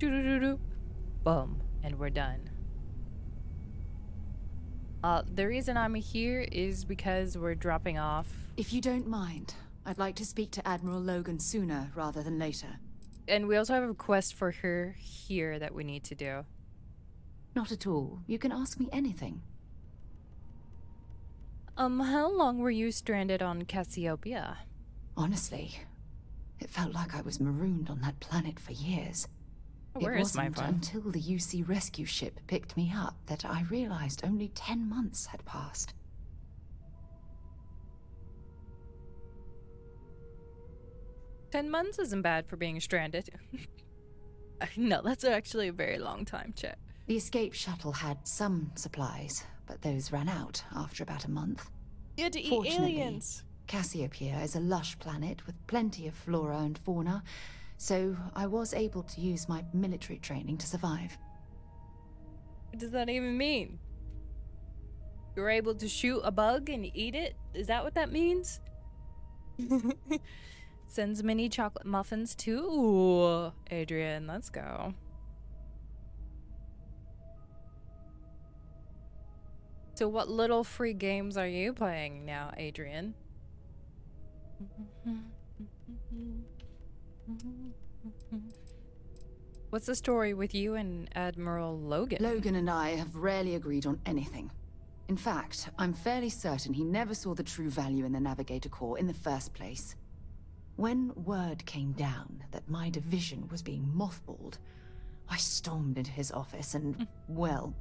Doo-doo-doo-doo. Boom. And we're done. The reason I'm here is because we're dropping off. If you don't mind, I'd like to speak to Admiral Logan sooner rather than later. And we also have a quest for her here that we need to do. Not at all. You can ask me anything. How long were you stranded on Cassiopeia? Honestly, it felt like I was marooned on that planet for years. Where is my It phone? wasn't until the UC rescue ship picked me up that I realized only 10 months had passed. "10 months isn't bad for being stranded." No, that's actually a very long time, Chet. The escape shuttle had some supplies, but those ran out after about a month. You had to eat Fortunately, aliens. Cassiopeia is a lush planet with plenty of flora and fauna, so I was able to use my military training to survive. What does that even mean? You're able to shoot a bug and eat it? Is that what that means? Sends mini chocolate muffins too. Ooh, Adrian, let's go. So what little free games are you playing now, Adrian? What's the story with you and Admiral Logan? Logan and I have rarely agreed on anything. In fact, I'm fairly certain he never saw the true value in the Navigator Corps in the first place. When word came down that my division was being mothballed, I stormed into his office and, well,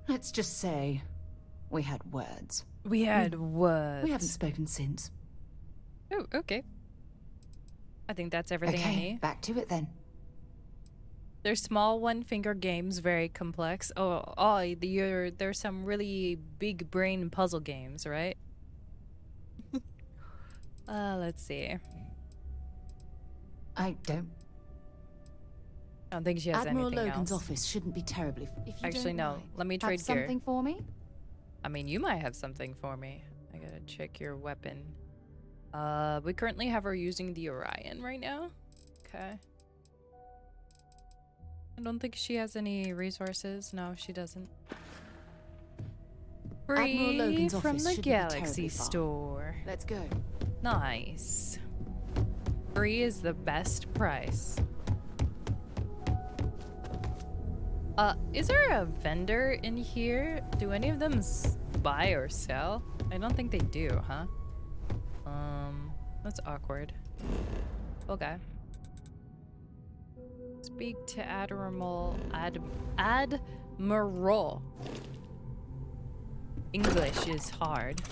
let's just say we had words. We had words. We haven't spoken since. Oh, okay. I think that's everything I Okay, need. back to it then. They're small one-finger games, very complex. There's some really big brain puzzle games, right? Let's see. I don't. I don't think she has Admiral anything Logan's else. office shouldn't be terribly. If you Actually, don't no. mind, Let me have trade gear. something for me? I mean, you might have something for me. I gotta check your weapon. We currently have her using the Orion right now. Okay. I don't think she has any resources. No, she doesn't. Admiral Logan's Free from office the shouldn't be Galaxy terribly far. store. Let's go. Nice. Free is the best price. Is there a vendor in here? Do any of them buy or sell? I don't think they do, huh? That's awkward. Okay. Speak to Admiral. Admiral. English is hard.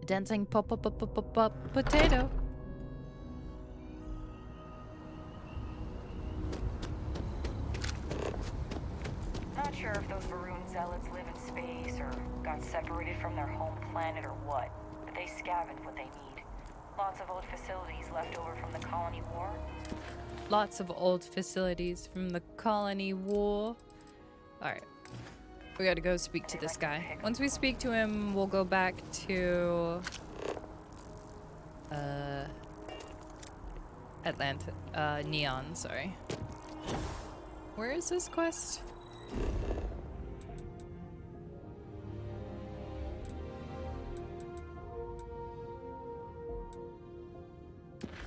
Dancing potato. Not sure if those Varun zealots live in space or got separated from their home planet or what, but they scavenged what they need. Lots of old facilities left over from the colony war. Lots of old facilities from the colony war. Alright. We gotta go speak to this guy. Once we speak to him, we'll go back to... Atlanta. Neon, sorry. Where is this quest?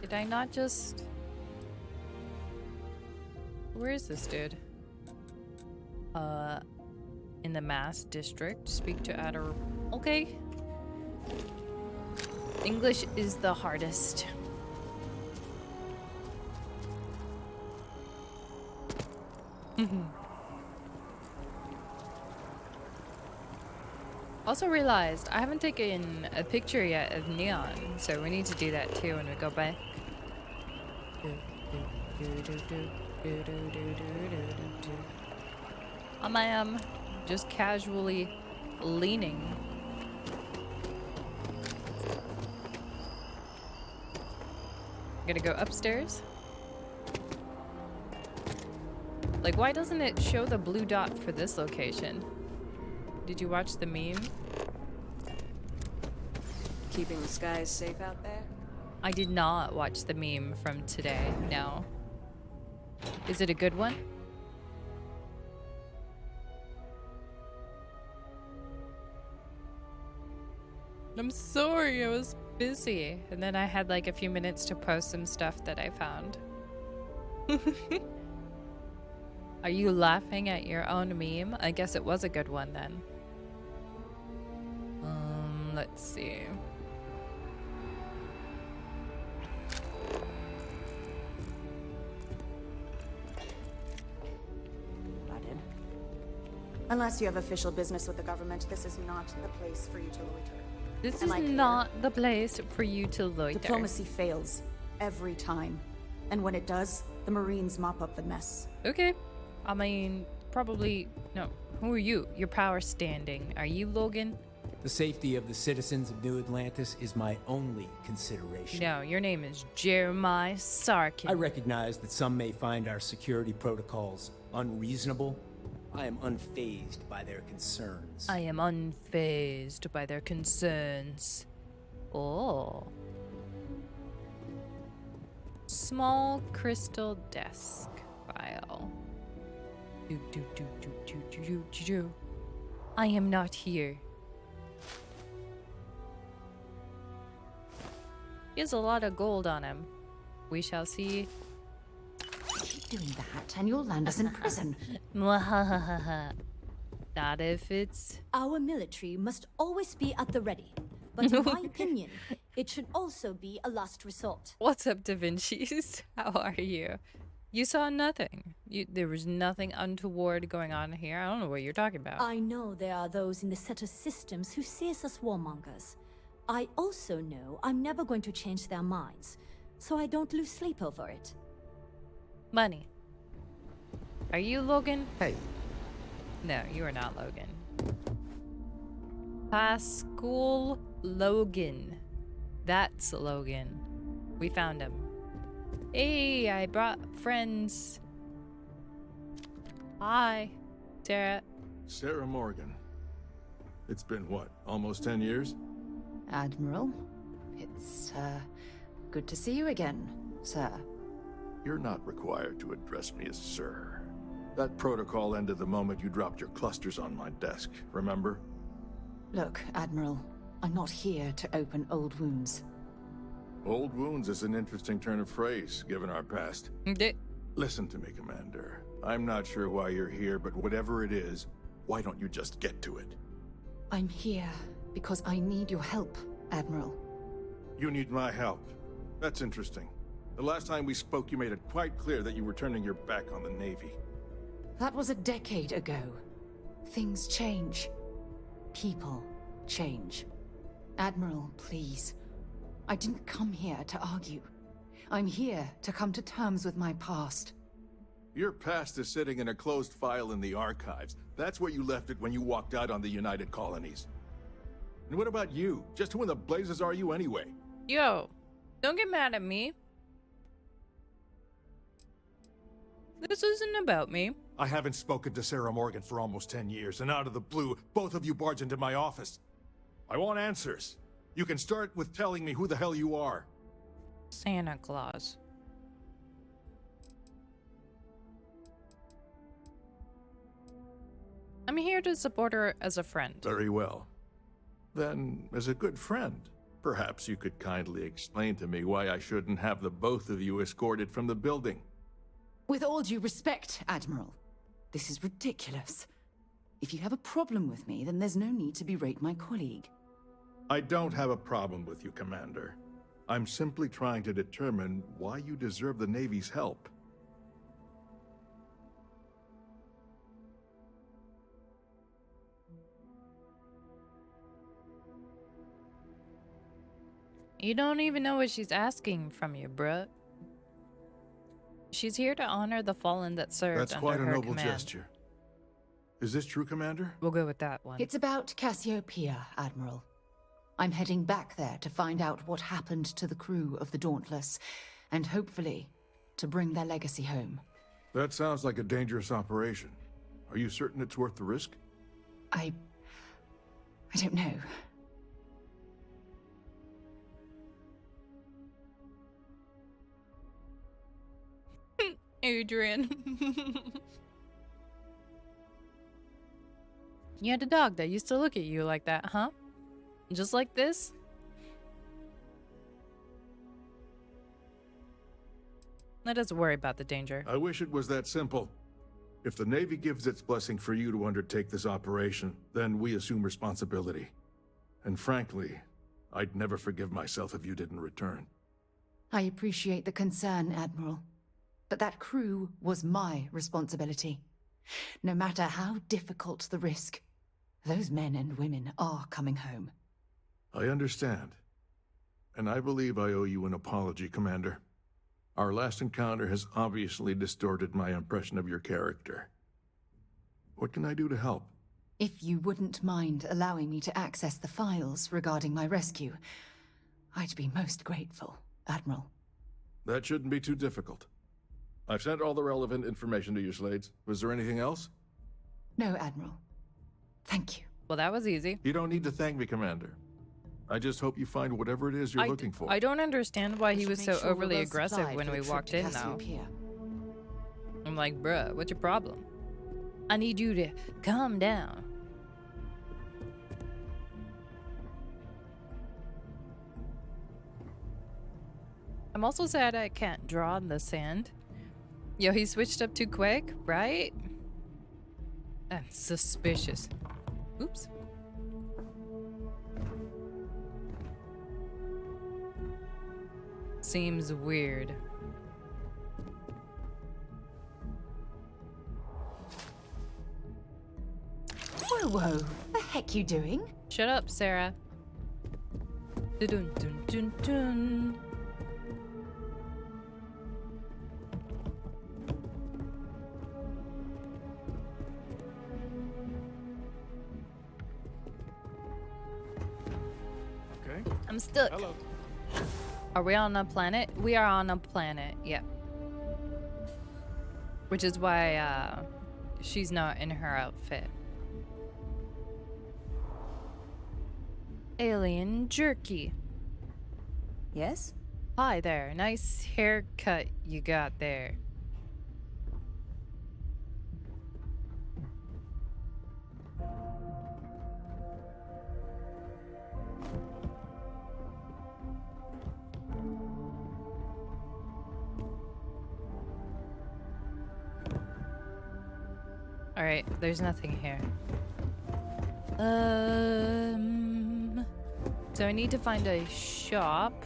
Did I not just... Where is this dude? In the Mass District. Speak to Adder. Okay. English is the hardest. Also realized I haven't taken a picture yet of Neon, so we need to do that too when we go back. I am just casually leaning. Gonna go upstairs. Like, why doesn't it show the blue dot for this location? Did you watch the meme? Keeping the skies safe out there? I did not watch the meme from today. No. Is it a good one? I'm sorry, I was busy. And then I had like a few minutes to post some stuff that I found. Are you laughing at your own meme? I guess it was a good one then. Let's see. Unless you have official business with the government, this is not the place for you to loiter. This Am is I clear? not the place for you to loiter. Diplomacy fails every time. And when it does, the Marines mop up the mess. Okay. I mean, probably... No. Who are you? Your power standing. Are you Logan? The safety of the citizens of New Atlantis is my only consideration. No, your name is Jeremiah Sarkin. I recognize that some may find our security protocols unreasonable. I am unfazed by their concerns. I am unfazed by their concerns. Oh. Small crystal desk file. I am not here. He has a lot of gold on him. We shall see. Keep doing that, and you'll land us in prison. Mwahahaha. Not if it's... Our military must always be at the ready. But in my opinion, it should also be a last resort. What's up, Da Vinci's? How are you? You saw nothing. There was nothing untoward going on here. I don't know what you're talking about. I know there are those in the Setter systems who see us as warmongers. I also know I'm never going to change their minds, so I don't lose sleep over it. Money. Are you Logan? Hey, No, you are not Logan. Pascal Logan. That's Logan. We found him. Hey, I brought friends. Hi, Sarah. Sarah Morgan. It's been what, almost 10 years? Admiral, it's, good to see you again, sir. You're not required to address me as sir. That protocol ended the moment you dropped your clusters on my desk, remember? Look, Admiral, I'm not here to open old wounds. Old wounds is an interesting turn of phrase, given our past. Okay. Listen to me, Commander. I'm not sure why you're here, but whatever it is, why don't you just get to it? I'm here because I need your help, Admiral. You need my help. That's interesting. The last time we spoke, you made it quite clear that you were turning your back on the Navy. That was a decade ago. Things change. People change. Admiral, please. I didn't come here to argue. I'm here to come to terms with my past. Your past is sitting in a closed file in the archives. That's where you left it when you walked out on the United Colonies. And what about you? Just who in the blazes are you anyway? Yo, don't get mad at me. This isn't about me. I haven't spoken to Sarah Morgan for almost 10 years, and out of the blue, both of you barge into my office. I want answers. You can start with telling me who the hell you are. Santa Claus. I'm here to support her as a friend. Very well. Then, as a good friend, perhaps you could kindly explain to me why I shouldn't have the both of you escorted from the building. With all due respect, Admiral, this is ridiculous. If you have a problem with me, then there's no need to berate my colleague. I don't have a problem with you, Commander. I'm simply trying to determine why you deserve the Navy's help. You don't even know what she's asking from you, bruh. She's here to honor the fallen that served That's under quite a her noble command. gesture. Is this true, Commander? We'll go with that one. It's about Cassiopeia, Admiral. I'm heading back there to find out what happened to the crew of the Dauntless, and hopefully, to bring their legacy home. That sounds like a dangerous operation. Are you certain it's worth the risk? I don't know. Adrian. You had a dog that used to look at you like that, huh? Just like this? Let us worry about the danger. I wish it was that simple. If the Navy gives its blessing for you to undertake this operation, then we assume responsibility. And frankly, I'd never forgive myself if you didn't return. I appreciate the concern, Admiral. But that crew was my responsibility. No matter how difficult the risk, those men and women are coming home. I understand. And I believe I owe you an apology, Commander. Our last encounter has obviously distorted my impression of your character. What can I do to help? If you wouldn't mind allowing me to access the files regarding my rescue, I'd be most grateful, Admiral. That shouldn't be too difficult. I've sent all the relevant information to you, Slades. Was there anything else? No, Admiral. Thank you. Well, that was easy. You don't need to thank me, Commander. I just hope you find whatever it is you're looking for. I don't understand why he was Make so sure we're overly well aggressive supplied when for we the trip walked to in, though. Cassiopeia. I'm like, bruh, what's your problem? I need you to calm down. I'm also sad I can't draw in the sand. Yo, he switched up too quick, right? That's suspicious. Oops. Seems weird. Whoa, whoa. The heck you doing? Shut up, Sarah. Dun dun dun dun. Okay. I'm stuck. Hello. Are we on a planet? We are on a planet, yep. Which is why she's not in her outfit. Alien jerky. Yes? Hi there. Nice haircut you got there. Alright, there's nothing here. So I need to find a shop.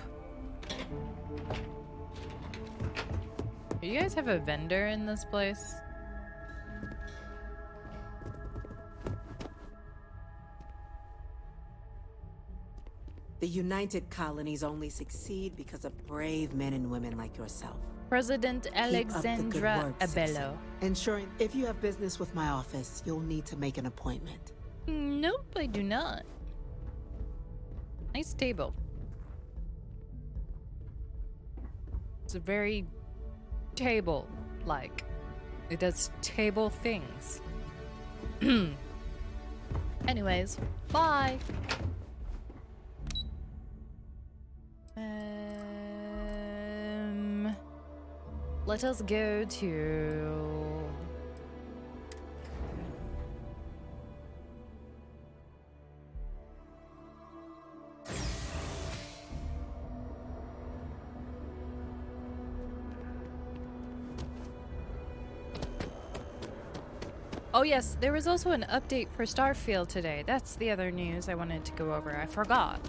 Do you guys have a vendor in this place? The United Colonies only succeed because of brave men and women like yourself. President Keep up the good Alexandra work, citizen. Abello. Ensuring if you have business with my office, you'll need to make an appointment. Nope, I do not. Nice table. It's a very table-like. It does table things. Anyways, bye. Let us go to... Oh yes, there was also an update for Starfield today. That's the other news I wanted to go over. I forgot.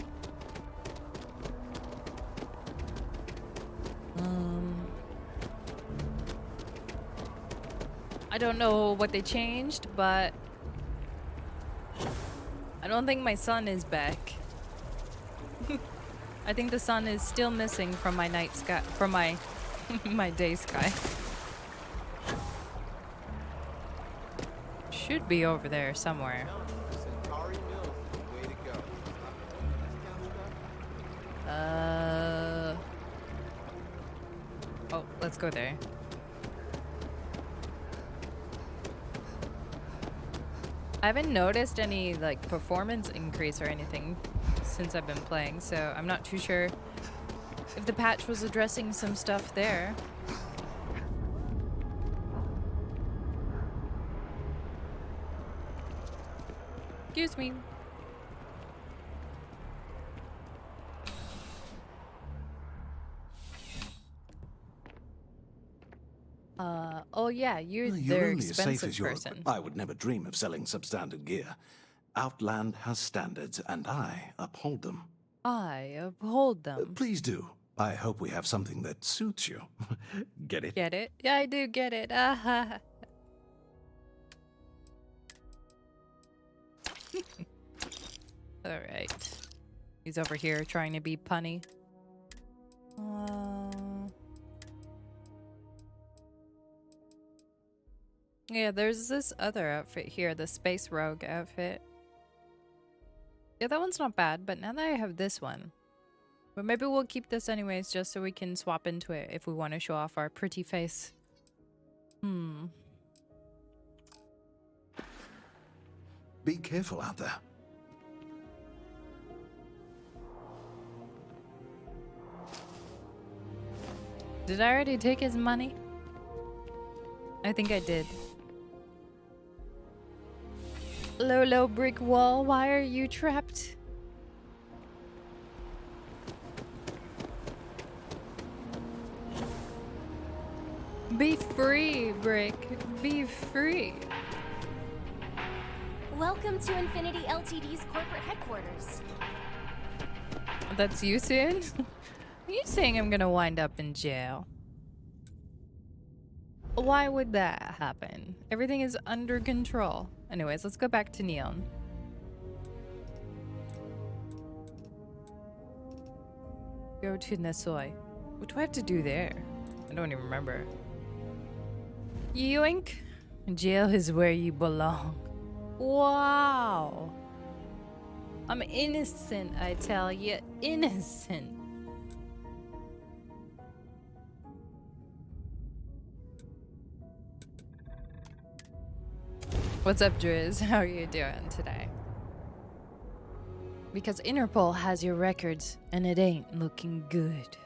I don't know what they changed, but I don't think my sun is back. I think the sun is still missing from my night sky, from my my day sky. Should be over there somewhere. Oh, let's go there. I haven't noticed any like performance increase or anything since I've been playing, so I'm not too sure if the patch was addressing some stuff there. Excuse me. Oh yeah, you're You're their only as safe expensive as your person. I would never dream of selling substandard gear. Outland has standards, and I uphold them. I uphold them. Please do. I hope we have something that suits you. Get it? Get it? Yeah, I do get it. Alright. He's over here trying to be punny. Yeah, there's this other outfit here, the Space Rogue outfit. Yeah, that one's not bad, but now that I have this one. But maybe we'll keep this anyways, just so we can swap into it if we want to show off our pretty face. Be careful out there. Did I already take his money? I think I did. Low brick wall, why are you trapped? Be free, Brick. Be free. Welcome to Infinity Ltd's corporate headquarters. That's you soon? Are you saying I'm gonna wind up in jail? Why would that happen? Everything is under control. Anyways, let's go back to Neon. Go to Nasoy. What do I have to do there? I don't even remember. Yoink! Jail is where you belong. Wow! I'm innocent, I tell you. Innocent. What's up, Driz? How are you doing today? Because Interpol has your records, and it ain't looking good.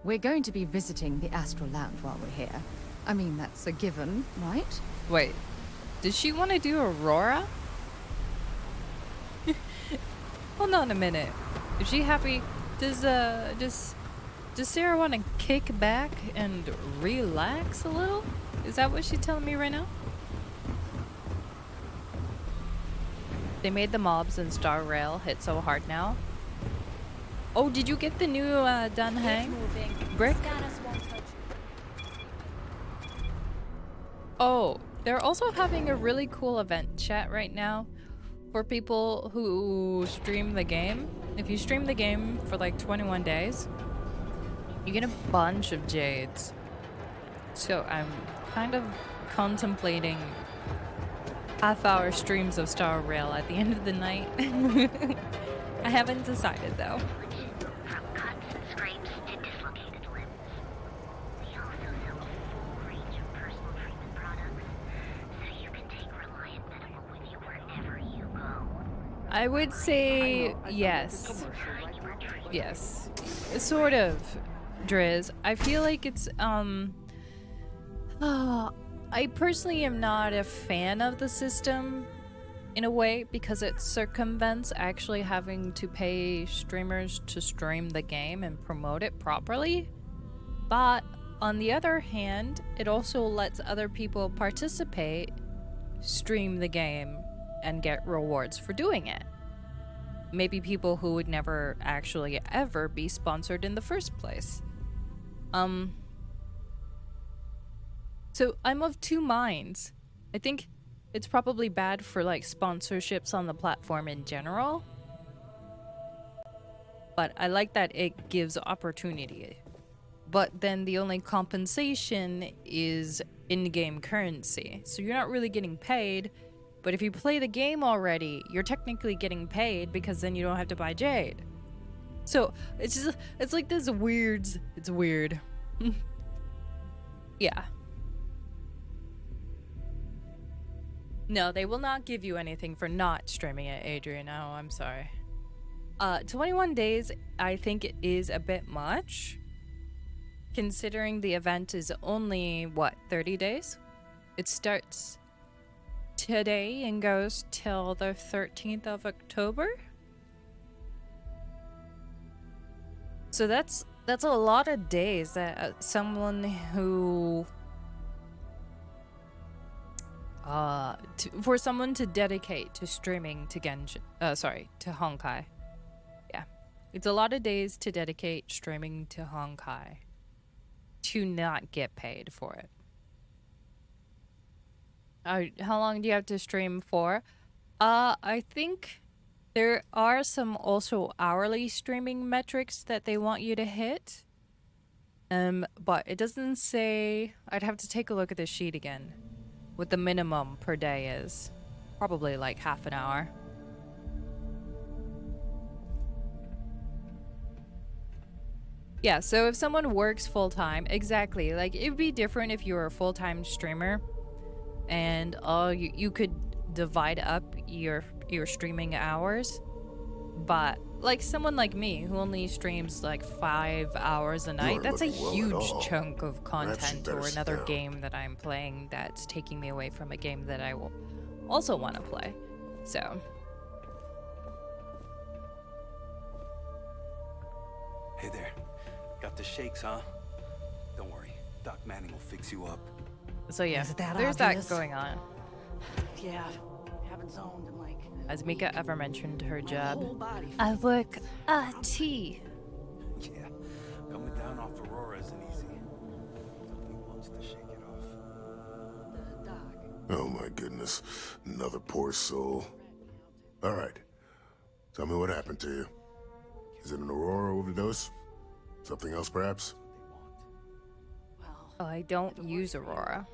We're going to be visiting the Astral Lounge while we're here. I mean, that's a given, right? Wait, does she want to do Aurora? Hold on a minute. Is she happy? Does Sarah want to kick back and relax a little? Is that what she's telling me right now? They made the mobs in Star Rail hit so hard now. Oh, did you get the new Dunhang brick? Oh, they're also having a really cool event chat right now for people who stream the game. If you stream the game for like 21 days, you get a bunch of jades. So I'm kind of contemplating half-hour streams of Star Rail at the end of the night. I haven't decided though. From cuts and scrapes to dislocated limbs. We also sell a full range of personal treatment products, so you can take Reliant Medical with you wherever you go. I would say yes. Yes. Sort of, Driz. I feel like it's, I personally am not a fan of the system in a way because it circumvents actually having to pay streamers to stream the game and promote it properly. But on the other hand, it also lets other people participate, stream the game, and get rewards for doing it. Maybe people who would never actually ever be sponsored in the first place. So I'm of two minds. I think it's probably bad for like sponsorships on the platform in general. But I like that it gives opportunity. But then the only compensation is in-game currency. So you're not really getting paid. But if you play the game already, you're technically getting paid because then you don't have to buy Jade. So it's just, it's like this weird, it's weird. Yeah. No, they will not give you anything for not streaming it, Adrian. Oh, I'm sorry. 21 days, I think it is a bit much, considering the event is only, what, 30 days? It starts today and goes till the 13th of October? So that's a lot of days that someone who... for someone to dedicate to streaming to to Honkai. Yeah. It's a lot of days to dedicate streaming to Honkai to not get paid for it. How long do you have to stream for? I think there are some also hourly streaming metrics that they want you to hit. But it doesn't say... I'd have to take a look at the sheet again. What the minimum per day is. Probably like half an hour. Yeah, so if someone works full-time, exactly. Like, it'd be different if you were a full-time streamer. And you could divide up your streaming hours. But like someone like me who only streams like 5 hours a night, that's a huge chunk of content or another game that I'm playing that's taking me away from a game that I will also want to play. So hey there, got the shakes, huh? Don't worry, Doc Manning will fix you up. So yeah, there's obvious? that going on. Yeah, haven't zoned in like... Has Mika ever mentioned her job? body I work IT. Yeah, coming down off Aurora isn't easy. He wants to shake it off. Oh my goodness, another poor soul. All right, tell me what happened to you. Is it an Aurora overdose? Something else, perhaps? Oh, I don't use Aurora.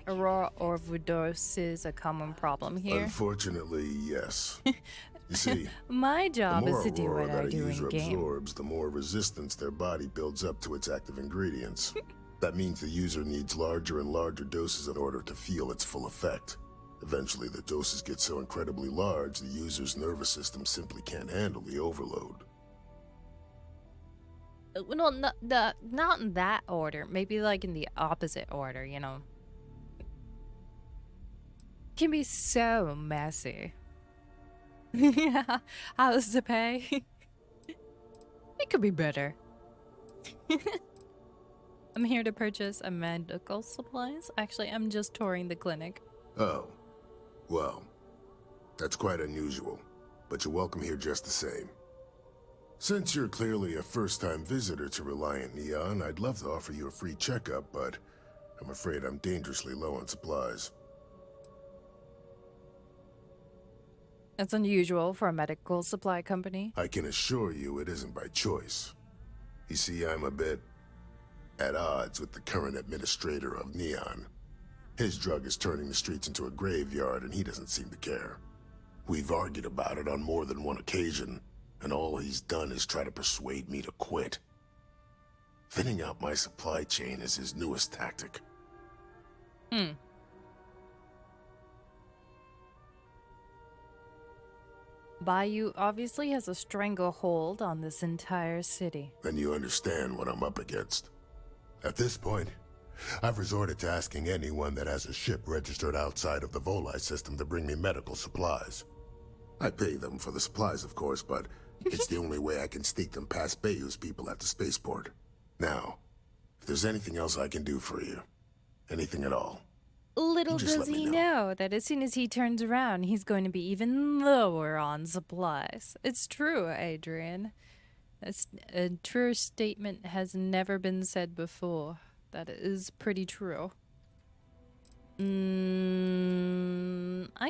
Aurora overdoses a common problem here. Unfortunately, yes. You see, my job the is more to do Aurora what I that a do user in game. absorbs, the more resistance their body builds up to its active ingredients. That means the user needs larger and larger doses in order to feel its full effect. Eventually, the doses get so incredibly large, the user's nervous system simply can't handle the overload. No, not in that order. Maybe like in the opposite order, you know. It can be so messy. Yeah, how's the pay? It could be better. I'm here to purchase a medical supplies. Actually, I'm just touring the clinic. Oh, well, that's quite unusual, but you're welcome here just the same. Since you're clearly a first-time visitor to Reliant Neon, I'd love to offer you a free checkup, but I'm afraid I'm dangerously low on supplies. That's unusual for a medical supply company. I can assure you it isn't by choice. You see, I'm a bit at odds with the current administrator of Neon. His drug is turning the streets into a graveyard, and he doesn't seem to care. We've argued about it on more than one occasion, and all he's done is try to persuade me to quit. Thinning out my supply chain is his newest tactic. Bayou obviously has a stranglehold on this entire city. Then you understand what I'm up against. At this point, I've resorted to asking anyone that has a ship registered outside of the Volii system to bring me medical supplies. I pay them for the supplies, of course, but it's the only way I can sneak them past Bayou's people at the spaceport. Now, if there's anything else I can do for you, anything at all, Little just does let me he know that as soon as he turns around, he's going to be even lower on supplies. It's true, Adrian. A true statement has never been said before. That is pretty true. I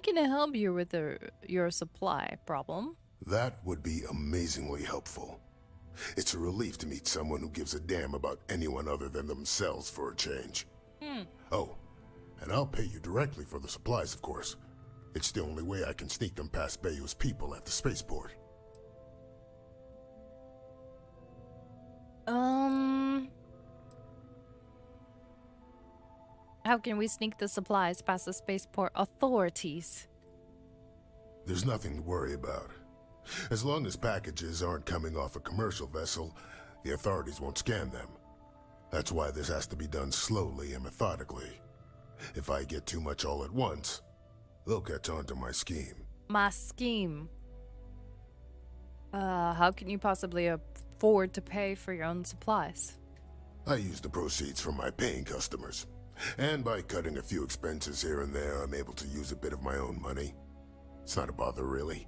can help you with your supply problem. That would be amazingly helpful. It's a relief to meet someone who gives a damn about anyone other than themselves for a change. Oh, and I'll pay you directly for the supplies, of course. It's the only way I can sneak them past Bayou's people at the spaceport. How can we sneak the supplies past the spaceport authorities? There's nothing to worry about. As long as packages aren't coming off a commercial vessel, the authorities won't scan them. That's why this has to be done slowly and methodically. If I get too much all at once, they'll catch on to my scheme. My scheme. How can you possibly afford to pay for your own supplies? I use the proceeds from my paying customers. And by cutting a few expenses here and there, I'm able to use a bit of my own money. It's not a bother, really.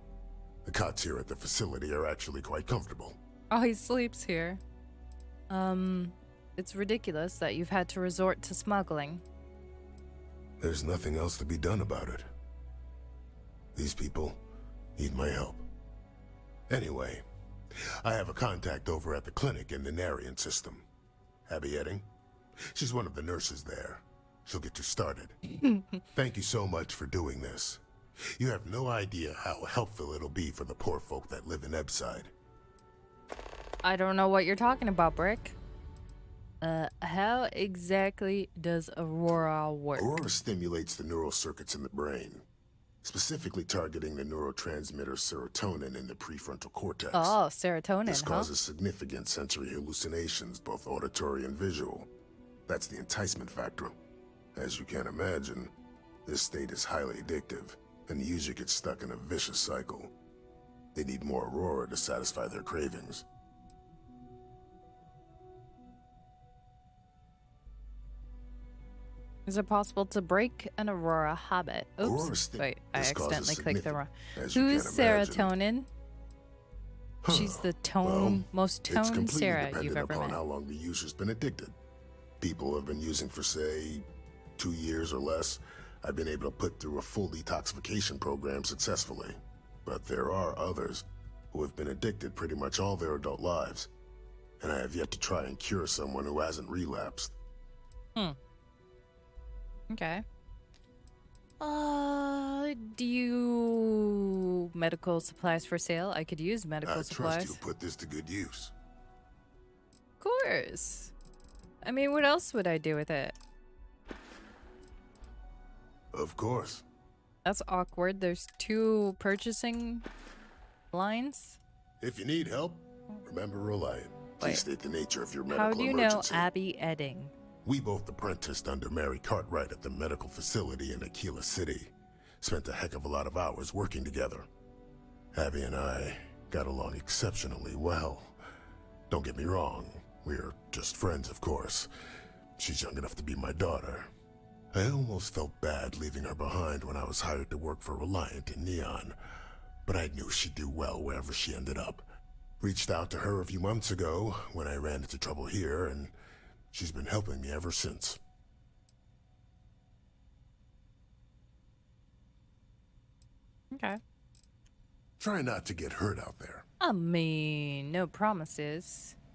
The cots here at the facility are actually quite comfortable. Oh, he sleeps here. It's ridiculous that you've had to resort to smuggling. There's nothing else to be done about it. These people need my help. Anyway, I have a contact over at the clinic in the Narian system. Abby Edding. She's one of the nurses there. She'll get you started. Thank you so much for doing this. You have no idea how helpful it'll be for the poor folk that live in Ebside. I don't know what you're talking about, Brick. How exactly does Aurora work? Aurora stimulates the neural circuits in the brain, specifically targeting the neurotransmitter serotonin in the prefrontal cortex. Oh, serotonin, This causes significant sensory hallucinations, both auditory and visual. That's the enticement factor. As you can imagine, this state is highly addictive, and the user gets stuck in a vicious cycle. They need more Aurora to satisfy their cravings. Is it possible to break an Aurora habit? Oops, wait, I accidentally clicked the wrong. Who's serotonin? She's the most toned Sarah you've ever upon met. how long the user's been addicted. People have been using for, say, 2 years or less. I've been able to put through a full detoxification program successfully. But there are others who have been addicted pretty much all their adult lives. And I have yet to try and cure someone who hasn't relapsed. Okay. Do you medical supplies for sale? I could use medical supplies. I trust you'll put this to good use. Of course. I mean, what else would I do with it? Of course. That's awkward. There's 2 purchasing lines. If you need help, remember Reliant. Please state the nature of your medical How do you emergency. know Abby Edding? We both apprenticed under Mary Cartwright at the medical facility in Aquila City. Spent a heck of a lot of hours working together. Abby and I got along exceptionally well. Don't get me wrong, we're just friends, of course. She's young enough to be my daughter. I almost felt bad leaving her behind when I was hired to work for Reliant in Neon, but I knew she'd do well wherever she ended up. Reached out to her a few months ago when I ran into trouble here, and she's been helping me ever since. Okay. Try not to get hurt out there. I mean, no promises.